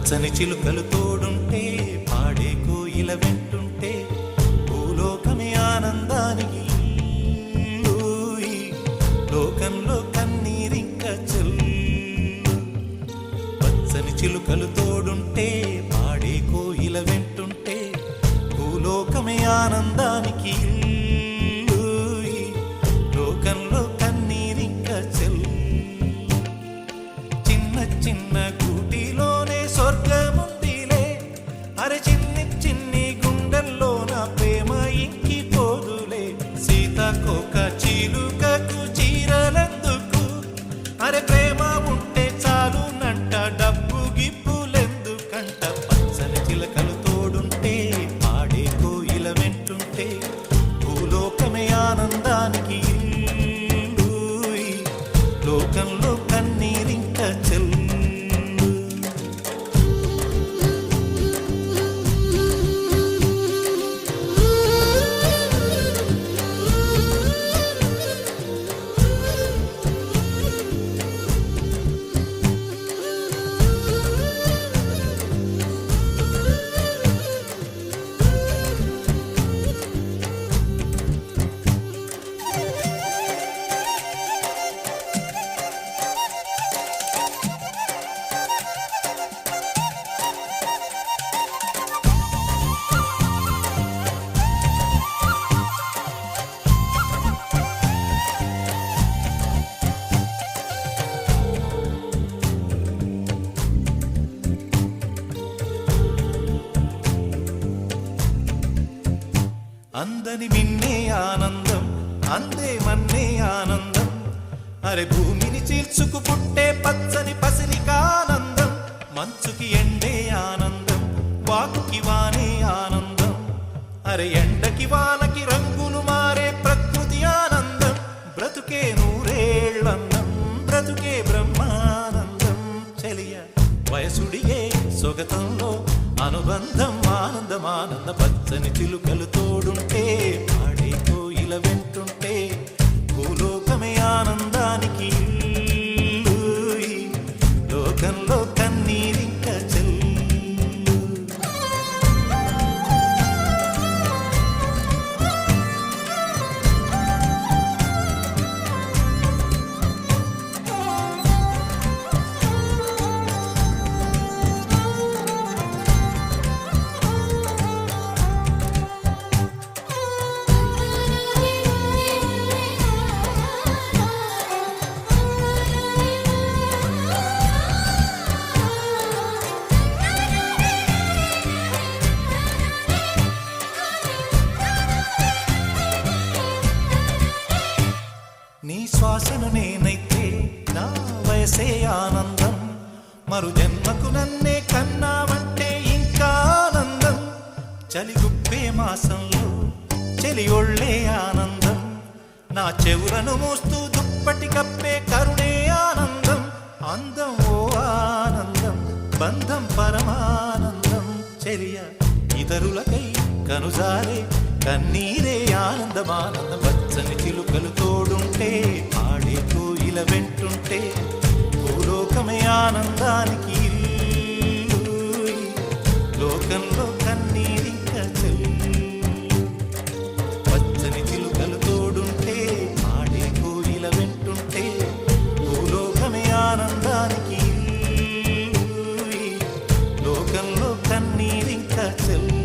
పచ్చని చిలుకలు తోడుంటే పాడే కోయిల వెంటుంటే భూలోకమే ఆనందానికి ఊయి, లోకంలో కన్నీరింక చెల్లు. పచ్చని చిలుకలు తోడుంటే పాడే కోయిల వెంటుంటే భూలోకమే ఆనందానికి ఊయి, లోకంలో కన్నీరింక చెల్లు. చిన్న చిన్న గూటిలోనే స్వర్గముందిలే, అరే చిన్ని చిన్ని గుండెల్లో నా ప్రేమ ఇంకిపోదులే. సీతాకోక చిలుకకు చీరలెందుకు, అరే ప్రేమ ఉంటే చాలునంట, డబ్బు గిప్పులెందుకంట. పచ్చని చిలకలు తోడుంటే పాడే కోయిల వెంటుంటే భూలోకమే ఆనందానికి ఇల్లు, లోకంలో కన్నీరింక చెల్లు. అందని మిన్నే ఆనందం, అందే మన్నే ఆనందం, అరే భూమిని చీల్చుకు పుట్టే పచ్చని పసిరికానందం. మంచుకి ఎండే ఆనందం, వాకుకి వానే ఆనందం, అరే ఎండకి వానకి రంగులు మారే ప్రకృతి ఆనందం. బ్రతుకే నూరేళ్ళందం, బ్రతుకే బ్రహ్మానందం. చెలియ వయసుడిగే సొగతంలో అనుబంధం ఆనందమానంద. పచ్చని చిలుకలు తోడుంటే పాడే కోయిల వెంటుంటే భూలోకమే ఆనందానికి ఇల్లు, లోకంలో కన్నీరింక చెల్లు. నీ శ్వాసను నేనైతే నా వయసే ఆనందం, మరు జన్మకు నన్నే కన్నావంటే ఇంకా ఆనందం. చలిగుప్పే మాసంలో చెలి ఒళ్ళే ఆనందం, నా చెవులను మోస్తూ దుప్పటి కప్పే కరుణే ఆనందం. అందం ఓ ఆనందం, బంధం పరమానందం. చెలియ ఇతరులకై కనుజారే కన్నీరే ఆనందమానందం. పచ్చని చిలుకలు తోడుంటే పాడే కోయిల వెంటుంటే భూలోకమే ఆనందానికి ఇల్లు, లోకంలో కన్నీరింక చెల్లు. పచ్చని చిలుకలు తోడుంటే పాడే కోయిల వెంటుంటే భూలోకమే ఆనందానికి ఇల్లు, లోకంలో కన్నీరింక చెల్లు.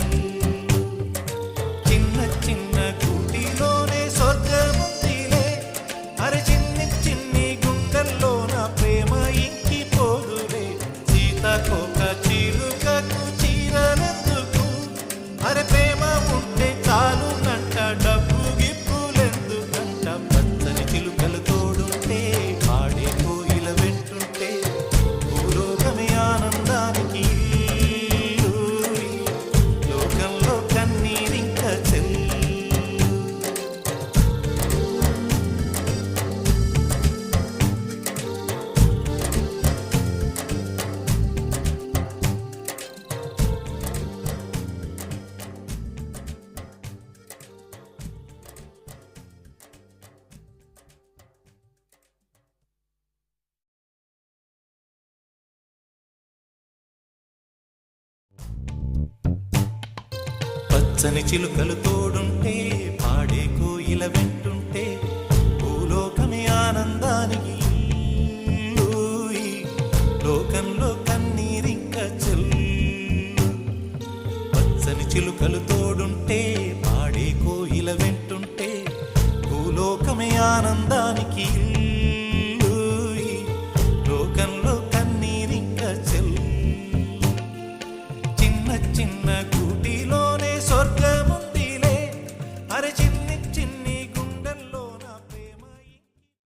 చిన్న చిన్న గూటిలోనే స్వర్గముందిలే, అరే చిన్ని చిన్ని గుండెల్లో నా ప్రేమ ఇంకిపోదులే. పచ్చని చిలుకలు తోడుంటే పాడే కోయిల వెంటుంటే భూలోకమే ఆనందానికి ఇల్లు. ఈ లోకంలో కన్నీరింక చెల్లు. పచ్చని చిలుకలు